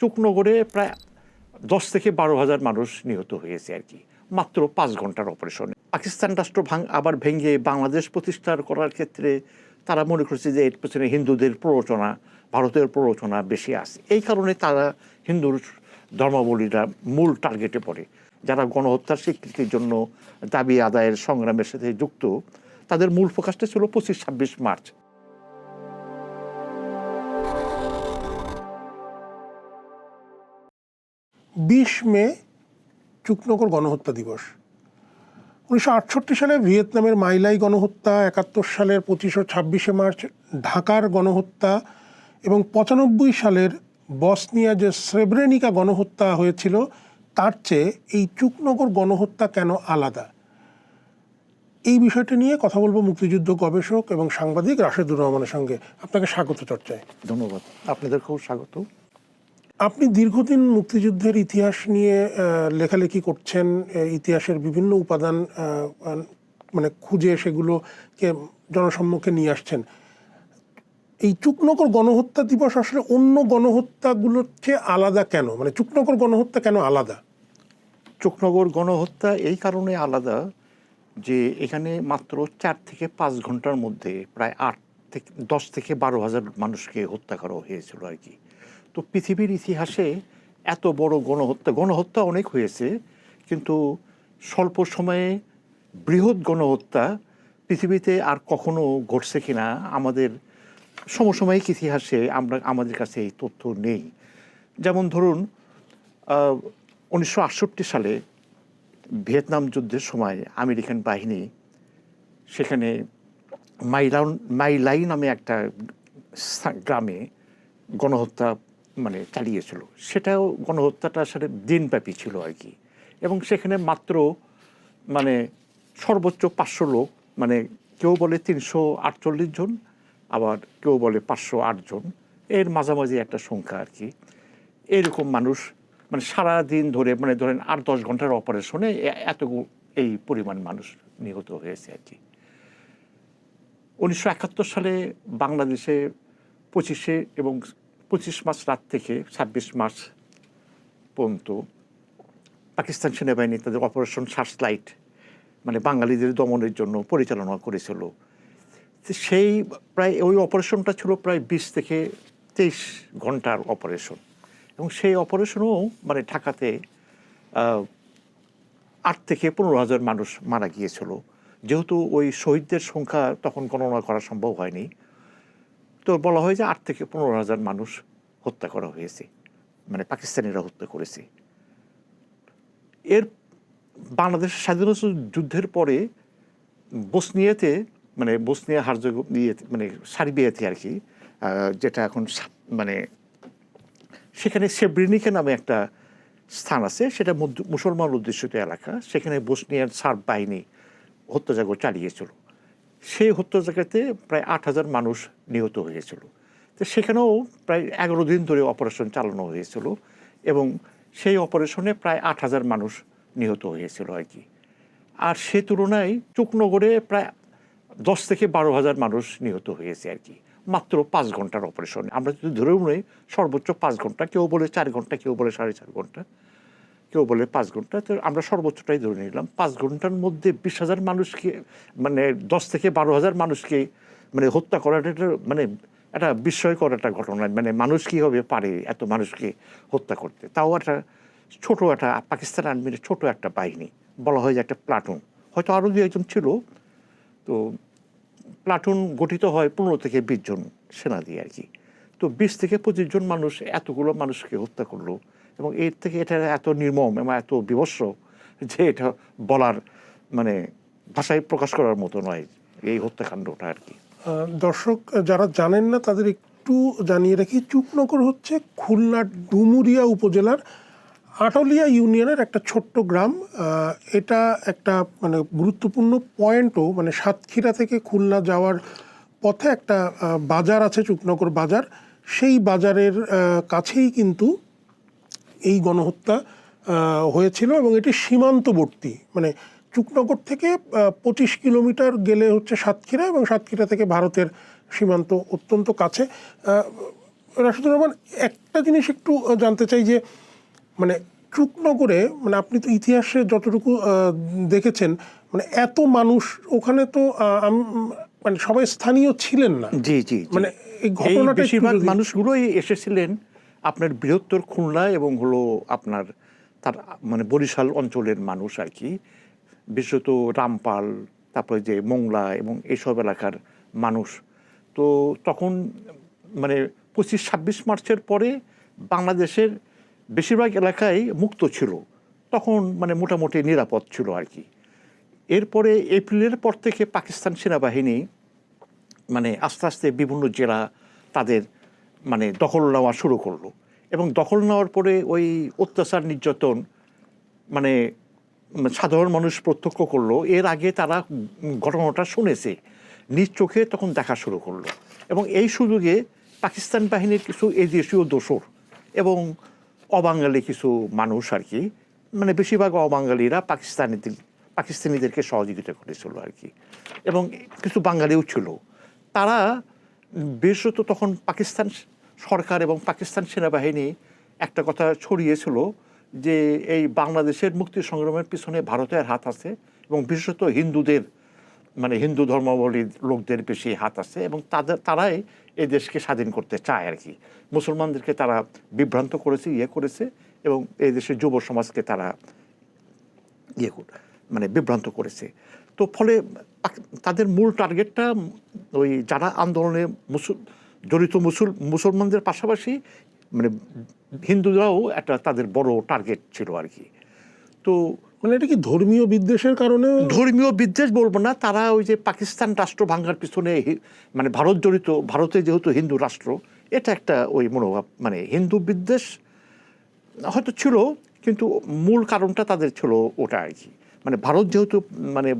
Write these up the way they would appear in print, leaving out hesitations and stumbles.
চুকনগরে প্রায় 10 থেকে 12,000 মানুষ নিহত হয়েছে আর কি, মাত্র 5 ঘন্টার অপারেশনে। পাকিস্তান রাষ্ট্র আবার ভেঙে বাংলাদেশ প্রতিষ্ঠা করার ক্ষেত্রে তারা মনে করছে যে এর পেছনে হিন্দুদের প্ররোচনা, ভারতের প্ররোচনা বেশি আছে। এই কারণে তারা হিন্দু ধর্মাবলীরা মূল টার্গেটে পড়ে। যারা গণহত্যার স্বীকৃতির জন্য দাবি আদায়ের সংগ্রামের সাথে যুক্ত, তাদের মূল ফোকাসটা ছিল 25-26 মার্চ। 20 মে চুকনগর গণহত্যা দিবস। 1968 সালে ভিয়েতনামের মাইলাই গণহত্যা, 71 সালের 25 ও 26শে মার্চ ঢাকার গণহত্যা এবং 95 সালের বসনিয়া যে স্রেব্রেনিকা গণহত্যা হয়েছিল, তার চেয়ে এই চুকনগর গণহত্যা কেন আলাদা? এই বিষয়টি নিয়ে কথা বলবো মুক্তিযুদ্ধ গবেষক এবং সাংবাদিক রাশেদুর রহমানের সঙ্গে। আপনাকে স্বাগত চর্চায়। ধন্যবাদ, আপনাদেরকেও স্বাগত। আপনি দীর্ঘদিন মুক্তিযুদ্ধের ইতিহাস নিয়ে লেখালেখি করছেন, ইতিহাসের বিভিন্ন উপাদান মানে খুঁজে সেগুলোকে জনসম্মুখে নিয়ে আসছেন। এই চুকনগর গণহত্যা দিবস আসলে অন্য গণহত্যাগুলোর চেয়ে আলাদা কেন? মানে চুকনগর গণহত্যা কেন আলাদা? চুকনগর গণহত্যা এই কারণে আলাদা যে এখানে মাত্র 4 থেকে 5 ঘন্টার মধ্যে প্রায় 10 থেকে 12,000 মানুষকে হত্যা করা হয়েছিল আর কি। তো পৃথিবীর ইতিহাসে এত বড় গণহত্যা অনেক হয়েছে, কিন্তু স্বল্প সময়ে বৃহৎ গণহত্যা পৃথিবীতে আর কখনো ঘটছে কিনা আমাদের সমসাময়িক ইতিহাসে আমাদের কাছে এই তথ্য নেই। যেমন ধরুন 1968 সালে ভিয়েতনাম যুদ্ধের সময় আমেরিকান বাহিনী সেখানে মাইলাই নামে একটা গ্রামে গণহত্যা চালিয়েছিল। সেটাও গণহত্যাটা আসলে দিনব্যাপী ছিল আর কি। এবং সেখানে মাত্র সর্বোচ্চ 500 লোক, কেউ বলে 348 জন, আবার কেউ বলে 508 জন, এর মাঝামাঝি একটা সংখ্যা আর কি। এরকম মানুষ সারা দিন ধরে ধরেন 8-10 ঘন্টার অপারেশনে এই পরিমাণ মানুষ নিহত হয়েছে আর কি। 1971 সালে বাংলাদেশে 25 মার্চ রাত থেকে 26 মার্চ পর্যন্ত পাকিস্তান সেনাবাহিনী তাদের অপারেশন সার্চলাইট বাঙালিদের দমনের জন্য পরিচালনা করেছিল। সেই ওই অপারেশনটা ছিল প্রায় 20 থেকে 23 ঘন্টার অপারেশন। এবং সেই অপারেশনও ঢাকাতে 8 থেকে 15,000 মানুষ মারা গিয়েছিল। যেহেতু ওই শহীদদের সংখ্যা তখন গণনা করা সম্ভব হয়নি, তো বলা হয় যে 8 থেকে 15,000 মানুষ হত্যা করা হয়েছে, পাকিস্তানিরা হত্যা করেছে। এর বাংলাদেশের স্বাধীনতা যুদ্ধের পরে বসনিয়াতে বসনিয়া সার্বিয়াতে আর কি, যেটা এখন সেখানে সেব্রেনিকা নামে একটা স্থান আছে, সেটা মুসলমান অধ্যুষিত এলাকা। সেখানে বসনিয়ার সার্ব বাহিনী হত্যাযজ্ঞ চালিয়েছিল। সেই হত্যাযজ্ঞতে প্রায় 8,000 মানুষ নিহত হয়েছিল। তো সেখানেও প্রায় 11 দিন ধরে অপারেশন চালানো হয়েছিল এবং সেই অপারেশনে প্রায় 8,000 মানুষ নিহত হয়েছিল আর কি। আর সে তুলনায় চুকনগরে প্রায় 10 থেকে 12,000 মানুষ নিহত হয়েছে আর কি, মাত্র 5 ঘন্টার অপারেশনে। আমরা যদি ধরেও নেই সর্বোচ্চ 5 ঘন্টা, কেউ বলে 4 ঘন্টা, কেউ বলে 4.5 ঘন্টা, কেউ বলে 5 ঘন্টা, তো আমরা সর্বোচ্চটাই ধরে নিলাম। 5 ঘন্টার মধ্যে 20,000 মানুষকে 10 থেকে 12,000 মানুষকে হত্যা করাটা একটা বিস্ময়কর একটা ঘটনা। মানুষ কীভাবে পারে এত মানুষকে হত্যা করতে, তাও একটা ছোট একটা পাকিস্তান আর্মির ছোট একটা বাহিনী, বলা হয় যে একটা প্লাটুন, হয়তো আরও 2-1 ছিল। তো প্লাটুন গঠিত হয় 15 থেকে 20 জন সেনা দিয়ে আর কি। তো 20 থেকে 25 জন মানুষ এতগুলো মানুষকে হত্যা করলো, এবং এর থেকে এটা এত নির্মম এবং এত বিভৎস যে এটা বলার ভাষায় প্রকাশ করার মতো নয় এই হত্যাকাণ্ডটা আর কি। দর্শক যারা জানেন না তাদের একটু জানিয়ে রাখি, চুকনগর হচ্ছে খুলনার ডুমুরিয়া উপজেলার আটলিয়া ইউনিয়নের একটা ছোট্ট গ্রাম। এটা একটা গুরুত্বপূর্ণ পয়েন্টও, সাতক্ষীরা থেকে খুলনা যাওয়ার পথে একটা বাজার আছে, চুকনগর বাজার। সেই বাজারের কাছেই কিন্তু এই গণহত্যা হয়েছিল এবং এটি সীমান্তবর্তী। চুকনগর থেকে 25 কিলোমিটার গেলে হচ্ছে সাতক্ষীরা, এবং সাতক্ষীরা থেকে ভারতের সীমান্ত অত্যন্ত কাছে। রাশেদুর রহমান, একটা জিনিস একটু জানতে চাই যে মানে চুকনগরে, মানে আপনি তো ইতিহাসে যতটুকু দেখেছেন, মানে এত মানুষ ওখানে তো মানে সবাই স্থানীয় ছিলেন না। জি জি জি। মানে এই এই ঘটনাটা একটু বেশিরভাগ যদি- মানুষগুলোই এসেছিলেন আপনার বৃহত্তর খুলনা এবং হলো আপনার তার মানে বরিশাল অঞ্চলের মানুষ আর কি, বিশেষত রামপাল, তারপরে যে মোংলা এবং এইসব এলাকার মানুষ। তো তখন মানে 25-26 মার্চের পরে বাংলাদেশের বেশিরভাগ এলাকায় মুক্ত ছিল, তখন মানে মোটামুটি নিরাপদ ছিল আর কি। এরপরে এপ্রিলের পর থেকে পাকিস্তান সেনাবাহিনী মানে আস্তে আস্তে বিভিন্ন জেলা তাদের মানে দখল নেওয়া শুরু করলো, এবং দখল নেওয়ার পরে ওই অত্যাচার নির্যাতন মানে সাধারণ মানুষ প্রত্যক্ষ করলো। এর আগে তারা ঘটনাটা শুনেছে, নিজ চোখে তখন দেখা শুরু করলো, এবং এই সুযোগে পাকিস্তান বাহিনীর কিছু এদেশীয় দোসর এবং অবাঙালি কিছু মানুষ আর কি, মানে বেশিরভাগ অবাঙালিরা পাকিস্তানিদেরকে সহযোগিতা করেছিল আর কি, এবং কিছু বাঙালিও ছিল। তারা বিশেষত তখন পাকিস্তান সরকার এবং পাকিস্তান সেনাবাহিনী একটা কথা ছড়িয়েছিল যে এই বাংলাদেশের মুক্তি সংগ্রামের পিছনে ভারতের হাত আছে, এবং বিশেষত হিন্দুদের মানে হিন্দু ধর্মাবলম্বী লোকদের বেশি হাত আছে, এবং তারাই এই দেশকে স্বাধীন করতে চায় আর কি। মুসলমানদেরকে তারা বিভ্রান্ত করেছে, করেছে, এবং এই দেশের যুব সমাজকে তারা মানে বিভ্রান্ত করেছে। তো ফলে তাদের মূল টার্গেটটা ওই যারা আন্দোলনে জড়িত মুসলমানদের পাশাপাশি মানে হিন্দুরাও একটা তাদের বড় টার্গেট ছিল আর কি। তো মানে এটা কি ধর্মীয় বিদ্বেষের কারণে? ধর্মীয় বিদ্বেষ বলবো না, তারা ওই যে পাকিস্তান রাষ্ট্র ভাঙার পিছনে মানে ভারত জড়িত, ভারতে যেহেতু হিন্দু রাষ্ট্র, এটা একটা ওই মনোভাব, মানে হিন্দু বিদ্বেষ হয়তো ছিল, কিন্তু মূল কারণটা তাদের ছিল ওটা আর কি। মানে ভারত যেহেতু মানে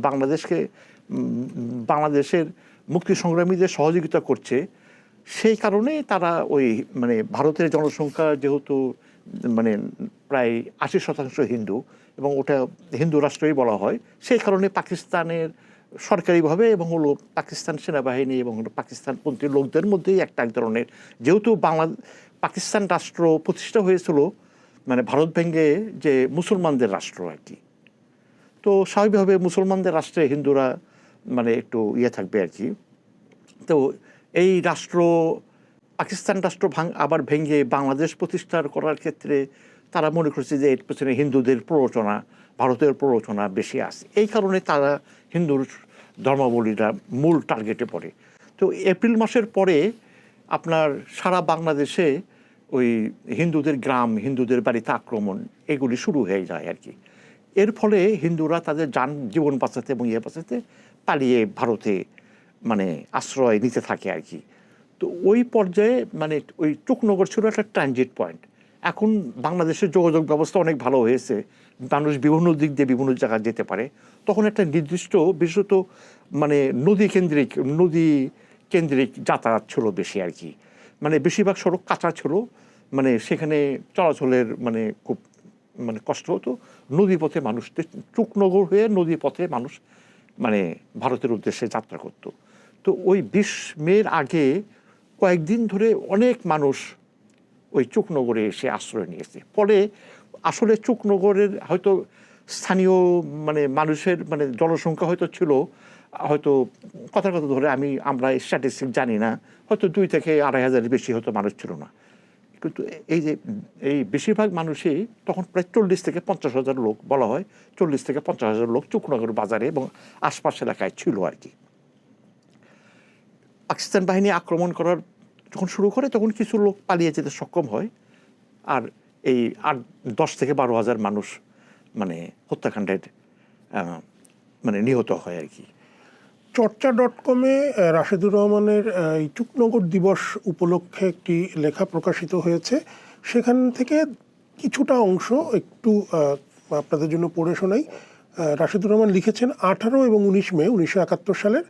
বাংলাদেশের মুক্তি সংগ্রামীদের সহযোগিতা করছে, সেই কারণে তারা ওই মানে ভারতের জনসংখ্যা যেহেতু মানে প্রায় 80% হিন্দু, এবং ওটা হিন্দু রাষ্ট্রই বলা হয়, সেই কারণে পাকিস্তানের সরকারিভাবে এবং হলো পাকিস্তান সেনাবাহিনী এবং হলো পাকিস্তানপন্থী লোকদের মধ্যেই একটা এক ধরনের, যেহেতু পাকিস্তান রাষ্ট্র প্রতিষ্ঠা হয়েছিল মানে ভারত ভেঙে যে মুসলমানদের রাষ্ট্র আর কি, তো স্বাভাবিকভাবে মুসলমানদের রাষ্ট্রে হিন্দুরা মানে একটু থাকবে আর কি। তো এই রাষ্ট্র পাকিস্তান রাষ্ট্র আবার ভেঙে বাংলাদেশ প্রতিষ্ঠা করার ক্ষেত্রে তারা মনে করছে যে এর পেছনে হিন্দুদের প্ররোচনা, ভারতের প্ররোচনা বেশি আছে, এই কারণে তারা হিন্দুর ধর্মাবলীরা মূল টার্গেটে পড়ে। তো এপ্রিল মাসের পরে আপনার সারা বাংলাদেশে ওই হিন্দুদের গ্রাম, হিন্দুদের বাড়িতে আক্রমণ এগুলি শুরু হয়ে যায় আর কি। এর ফলে হিন্দুরা তাদের জীবন বাঁচাতে এবং বাঁচাতে পালিয়ে ভারতে মানে আশ্রয় নিতে থাকে আর কি। তো ওই পর্যায়ে মানে ওই চুকনগর ছিল একটা ট্রানজিট পয়েন্ট। এখন বাংলাদেশের যোগাযোগ ব্যবস্থা অনেক ভালো হয়েছে, মানুষ বিভিন্ন দিক দিয়ে বিভিন্ন জায়গায় যেতে পারে। তখন একটা নির্দিষ্ট বিশেষত মানে নদী কেন্দ্রিক যাতায়াত ছিল বেশি আর কি, মানে বেশিরভাগ সড়ক কাঁচা ছিল, মানে সেখানে চলাচলের মানে খুব মানে কষ্ট হতো। নদীপথে মানুষ, চুকনগর হয়ে নদীপথে মানুষ মানে ভারতের উদ্দেশ্যে যাত্রা করত। তো ওই 20 মের আগে কয়েকদিন ধরে অনেক মানুষ ওই চুকনগরে এসে আশ্রয় নিয়েছে। ফলে আসলে চুকনগরের হয়তো স্থানীয় মানে মানুষের মানে জনসংখ্যা হয়তো ছিল হয়তো কথার কথা ধরে আমরা স্ট্যাটিস্টিক জানি না, হয়তো 2 থেকে 2,500 বেশি হয়তো মানুষ ছিল না। কিন্তু এই বেশিরভাগ মানুষই তখন প্রায় 40 থেকে 50,000 লোক বলা হয়, 40 থেকে 50,000 লোক চুকনগর বাজারে এবং আশপাশ এলাকায় ছিল আর কি। পাকিস্তান বাহিনী আক্রমণ করার যখন শুরু করে তখন কিছু লোক পালিয়ে যেতে সক্ষম হয়, আর এই 10 থেকে 12,000 মানুষ মানে হত্যাকাণ্ডের মানে নিহত হয় আর কি। চর্চা.com-এ রাশেদুর রহমানের এই চুকনগর দিবস উপলক্ষে একটি লেখা প্রকাশিত হয়েছে, সেখান থেকে কিছুটা অংশ একটু আপনাদের জন্য পড়ে শোনাই। রাশেদুর রহমান লিখেছেন, 18 এবং 19 মে 1971 সালের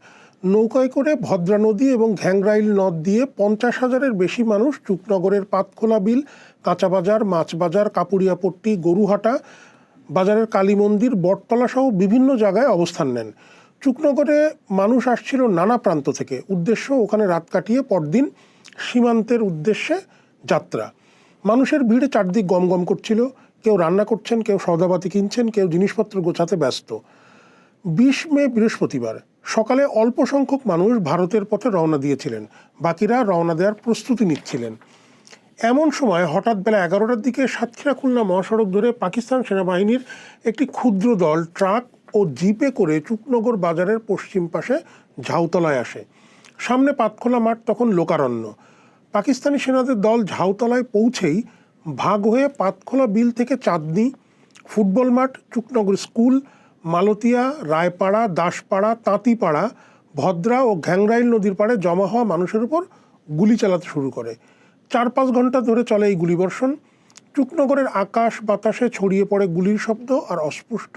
নৌকায় করে ভদ্রা নদী এবং ঘ্যাংরাইল নদ দিয়ে 50,000-এর বেশি মানুষ চুকনগরের পাতখোলা বিল, কাঁচাবাজার, মাছবাজার, কাপুরিয়াপট্টি, গরুহাটা, বাজারের কালী মন্দির, বটতলা সহ বিভিন্ন জায়গায় অবস্থান নেন। চুকনগরে মানুষ আসছিল নানা প্রান্ত থেকে, উদ্দেশ্য ওখানে রাত কাটিয়ে পরদিন সীমান্তের উদ্দেশ্যে যাত্রা। মানুষের ভিড়ে চারদিক গমগম করছিল, কেউ রান্না করছেন, কেউ সওদাপাতি কিনছেন, কেউ জিনিসপত্র গোছাতে ব্যস্ত। 20 মে বৃহস্পতিবার সকালে অল্প সংখ্যক মানুষ ভারতের পথে রওনা দিয়েছিলেন, বাকিরা রওনা দেওয়ার প্রস্তুতি নিচ্ছিলেন। এমন সময় হঠাৎ বেলা 11টার দিকে সাতক্ষীরা খুলনা মহাসড়ক ধরে পাকিস্তান সেনাবাহিনীর একটি ক্ষুদ্র দল ট্রাক ও জিপে করে চুকনগর বাজারের পশ্চিম পাশে ঝাউতলায় আসে। সামনে পাতখোলা মাঠ তখন লোকারণ্য। পাকিস্তানি সেনাদের দল ঝাউতলায় পৌঁছেই ভাগ হয়ে পাতখোলা বিল থেকে চাঁদনী, ফুটবল মাঠ, চুকনগর স্কুল, মালতিয়া, রায়পাড়া, দাসপাড়া, তাঁতিপাড়া, ভদ্রা ও ঘ্যাংরাইল নদীর পাড়ে জমা হওয়া মানুষের উপর গুলি চালাতে শুরু করে। 4-5 ঘন্টা ধরে চলে এই গুলিবর্ষণ। চুকনগরের আকাশ বাতাসে ছড়িয়ে পড়ে গুলির শব্দ আর অস্পষ্ট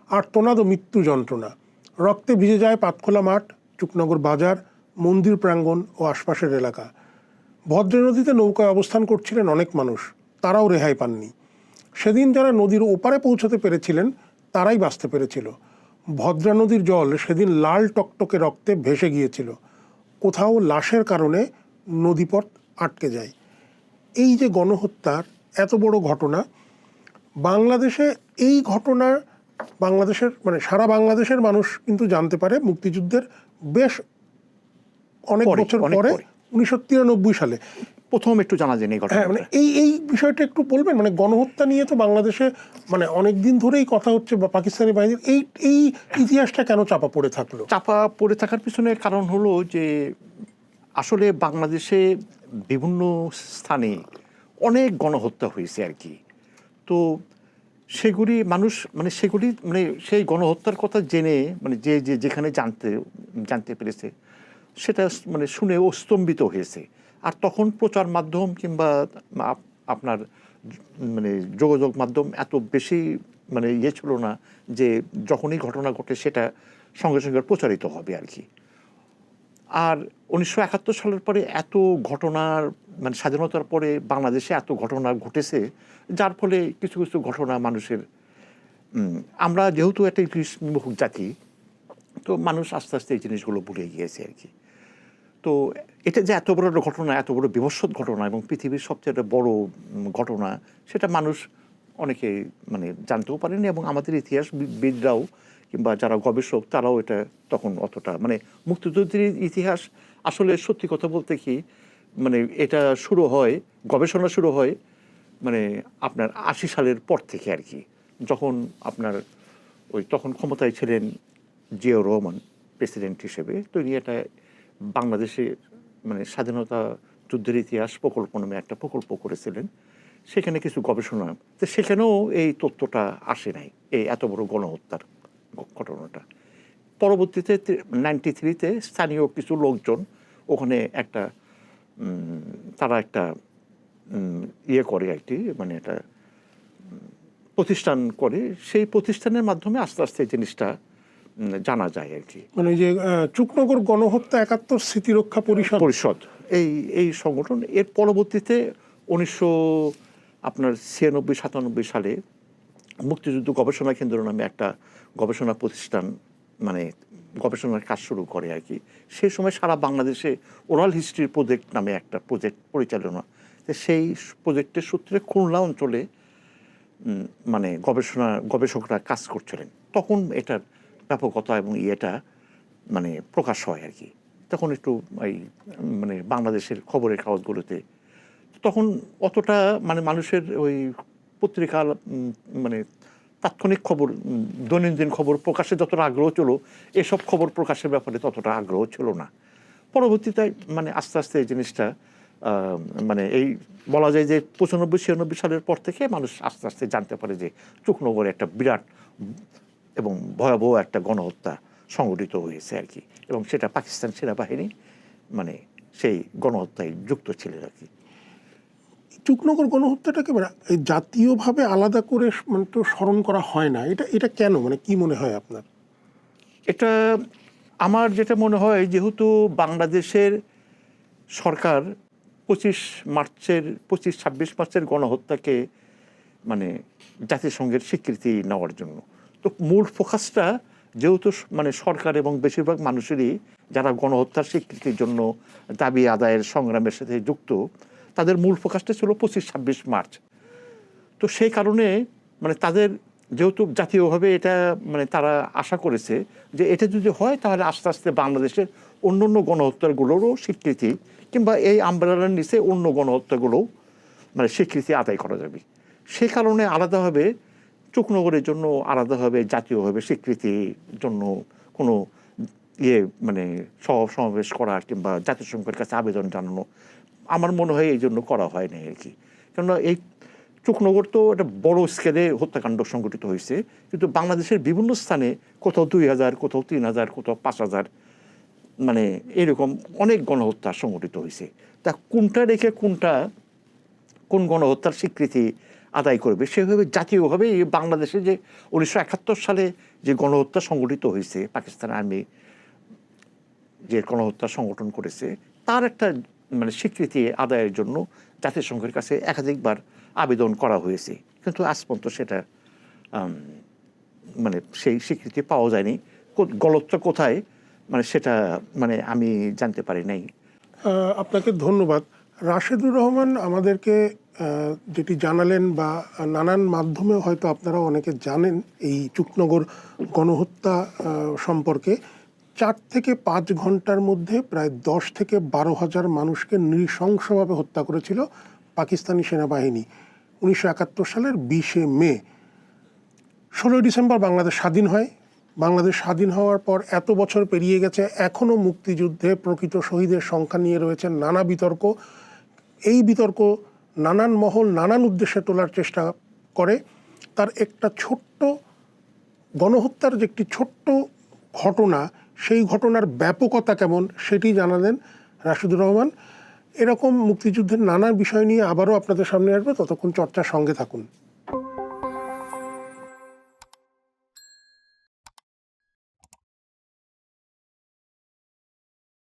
আর্তনাদ ও মৃত্যু যন্ত্রণা। রক্তে ভিজে যায় পাতখোলা মাঠ, চুকনগর বাজার, মন্দির প্রাঙ্গণ ও আশপাশের এলাকা। ভদ্রা নদীতে নৌকায় অবস্থান করছিলেন অনেক মানুষ, তারাও রেহাই পাননি। সেদিন যারা নদীর ওপারে পৌঁছতে পেরেছিলেন তারাই বাঁচতে পেরেছিল। ভদ্রা নদীর জল সেদিন লাল টকটকে রক্তে ভেসে গিয়েছিল। কোথাও লাশের কারণে নদীপথ আটকে যায়। এই যে গণহত্যার এত বড় ঘটনা, বাংলাদেশে এই ঘটনা বাংলাদেশের সারা বাংলাদেশের মানুষ কিন্তু জানতে পারে মুক্তিযুদ্ধের বেশ অনেক বছর পরে 1993 সালে প্রথম একটু জানা যায় এই ঘটনা। হ্যাঁ, এই বিষয়টা একটু বলবেন। গণহত্যা নিয়ে তো বাংলাদেশে অনেক দিন ধরেই কথা হচ্ছে, বা পাকিস্তানি বাহিনীর এই ইতিহাসটা কেন চাপা পড়ে থাকলো? চাপা পড়ে থাকার পিছনে কারণ হলো যে আসলে বাংলাদেশে বিভিন্ন স্থানে অনেক গণহত্যা হয়েছে আর কি। তো সেগুলি মানুষ সেগুলি সেই গণহত্যার কথা জেনে যে যেখানে জানতে পেরেছে সেটা শুনে ও স্তম্ভিত হয়েছে। আর তখন প্রচার মাধ্যম কিংবা আপনার যোগাযোগ মাধ্যম এত বেশি ছিল না যে যখনই ঘটনা ঘটে সেটা সঙ্গে সঙ্গে প্রচারিত হবে আর কি। আর 1971 সালের পরে এত ঘটনার স্বাধীনতার পরে বাংলাদেশে এত ঘটনা ঘটেছে, যার ফলে কিছু কিছু ঘটনা মানুষের আমরা যেহেতু একটা ইতিহাসমুখ জাতি, তো মানুষ আস্তে আস্তে এই জিনিসগুলো ভুলে গিয়েছে আর কি। তো এটা যে এত বড় ঘটনা, এত বড় বিভৎসৎ ঘটনা এবং পৃথিবীর সবচেয়ে বড় ঘটনা, সেটা মানুষ অনেকে জানতেও পারেনি। এবং আমাদের ইতিহাসবিদরাও কিংবা যারা গবেষক তারাও এটা তখন অতটা মুক্তিযুদ্ধের ইতিহাস আসলে সত্যি কথা বলতে কি এটা শুরু হয়, গবেষণা শুরু হয় আপনার 80 সালের পর থেকে আর কি, যখন আপনার তখন ক্ষমতায় ছিলেন জিয়াউর রহমান প্রেসিডেন্ট হিসেবে। তো এটা বাংলাদেশে স্বাধীনতা যুদ্ধের ইতিহাস প্রকল্প নামে একটা প্রকল্প করেছিলেন, সেখানে কিছু গবেষণা, তো সেখানেও এই তথ্যটা আসে নাই, এই এত বড় গণহত্যার ঘটনাটা। পরবর্তীতে 93-তে স্থানীয় কিছু লোকজন ওখানে একটা তারা একটা করে আর কি, একটা প্রতিষ্ঠান করে। সেই প্রতিষ্ঠানের মাধ্যমে আস্তে আস্তে জিনিসটা জানা যায় আর কি। যে চুকনগর গণহত্যা 71 স্মৃতিরক্ষা পরিষদ এই সংগঠন। এর পরবর্তীতে 1996-97 সালে মুক্তিযুদ্ধ গবেষণা কেন্দ্র নামে একটা গবেষণা প্রতিষ্ঠান গবেষণার কাজ শুরু করে আর কি। সেই সময় সারা বাংলাদেশে ওরাল হিস্ট্রি প্রজেক্ট নামে একটা প্রজেক্ট পরিচালনা, সেই প্রজেক্টের সূত্রে খুলনা অঞ্চলে গবেষকরা কাজ করছিলেন। তখন এটার ব্যাপকতা এবং এটা প্রকাশ হয় আর কি। তখন একটু এই বাংলাদেশের খবরের কাগজগুলোতে তখন অতটা মানুষের ওই পত্রিকা তাৎক্ষণিক খবর, দৈনন্দিন খবর প্রকাশে যতটা আগ্রহ ছিল, এসব খবর প্রকাশের ব্যাপারে ততটা আগ্রহ ছিল না। পরবর্তীতে আস্তে আস্তে এই জিনিসটা এই বলা যায় যে 95-96 সালের পর থেকে মানুষ আস্তে আস্তে জানতে পারে যে চুকনগরে একটা বিরাট এবং ভয়াবহ একটা গণহত্যা সংঘটিত হয়েছে আর কি। এবং সেটা পাকিস্তান সেনাবাহিনী সেই গণহত্যায় যুক্ত ছিলেন আর কি। চুকনগর গণহত্যাটাকে জাতীয়ভাবে আলাদা করে তো স্মরণ করা হয় না, এটা কেন? কি মনে হয় আপনার? এটা আমার যেটা মনে হয়, যেহেতু বাংলাদেশের সরকার 25-26 মার্চের গণহত্যাকে জাতিসংঘের স্বীকৃতি নেওয়ার জন্য, তো মূল ফোকাসটা যেহেতু সরকার এবং বেশিরভাগ মানুষেরই যারা গণহত্যার স্বীকৃতির জন্য দাবি আদায়ের সংগ্রামের সাথে যুক্ত, তাদের মূল ফোকাসটা ছিল 25-26 মার্চ। তো সেই কারণে মানে তাদের যেহেতু জাতীয়ভাবে এটা মানে তারা আশা করেছে যে এটা যদি হয় তাহলে আস্তে আস্তে বাংলাদেশের অন্য অন্য গণহত্যাগুলোরও স্বীকৃতি কিংবা এই আমব্রেলার নিচে অন্য গণহত্যাগুলোও মানে স্বীকৃতি আদায় করা যাবে। সেই কারণে আলাদাভাবে চুকনগরের জন্য আলাদাভাবে জাতীয়ভাবে স্বীকৃতির জন্য কোনো মানে সমাবেশ করা কিংবা জাতিসংঘের কাছে আবেদন জানানো আমার মনে হয় এই জন্য করা হয় না আর কি। কেননা এই চুকনগর তো একটা বড় স্কেলে হত্যাকাণ্ড সংঘটিত হয়েছে, কিন্তু বাংলাদেশের বিভিন্ন স্থানে কোথাও 2000, কোথাও 3000, কোথাও 5000 মানে এরকম অনেক গণহত্যা সংঘটিত হয়েছে। তা কোনটা রেখে কোন গণহত্যার স্বীকৃতি আদায় করবে সেভাবে জাতীয়ভাবে বাংলাদেশে যে 1971 সালে যে গণহত্যা সংঘটিত হয়েছে, পাকিস্তান আর্মি যে গণহত্যা সংগঠন করেছে তার একটা মানে স্বীকৃতি আদায়ের জন্য জাতিসংঘের কাছে একাধিকবার আবেদন করা হয়েছে, কিন্তু আজ পর্যন্ত সেটা মানে সেই স্বীকৃতি পাওয়া যায়নি। গলতটা কোথায় মানে সেটা মানে আমি জানতে পারি নাই। আপনাকে ধন্যবাদ। রাশেদুর রহমান আমাদেরকে যেটি জানালেন বা নানান মাধ্যমে হয়তো আপনারা অনেকে জানেন এই চুকনগর গণহত্যা সম্পর্কে। 4 থেকে 5 ঘন্টার মধ্যে প্রায় 10 থেকে 12,000 মানুষকে নৃশংসভাবে হত্যা করেছিল পাকিস্তানি সেনাবাহিনী 1971 সালের 20 মে। 16 ডিসেম্বর বাংলাদেশ স্বাধীন হয়। বাংলাদেশ স্বাধীন হওয়ার পর এত বছর পেরিয়ে গেছে, এখনও মুক্তিযুদ্ধে প্রকৃত শহীদের সংখ্যা নিয়ে রয়েছে নানা বিতর্ক। এই বিতর্ক নানান মহল নানান উদ্দেশ্যে তোলার চেষ্টা করে। তার একটা ছোট্ট গণহত্যার যে একটি ছোট্ট ঘটনা, সেই ঘটনার ব্যাপকতা কেমন সেটি জানালেন রাশেদুর রহমান। এরকম মুক্তিযুদ্ধের নানা বিষয় নিয়ে আবারও আপনাদের সামনে আসবে, ততক্ষণ চর্চার সঙ্গে থাকুন।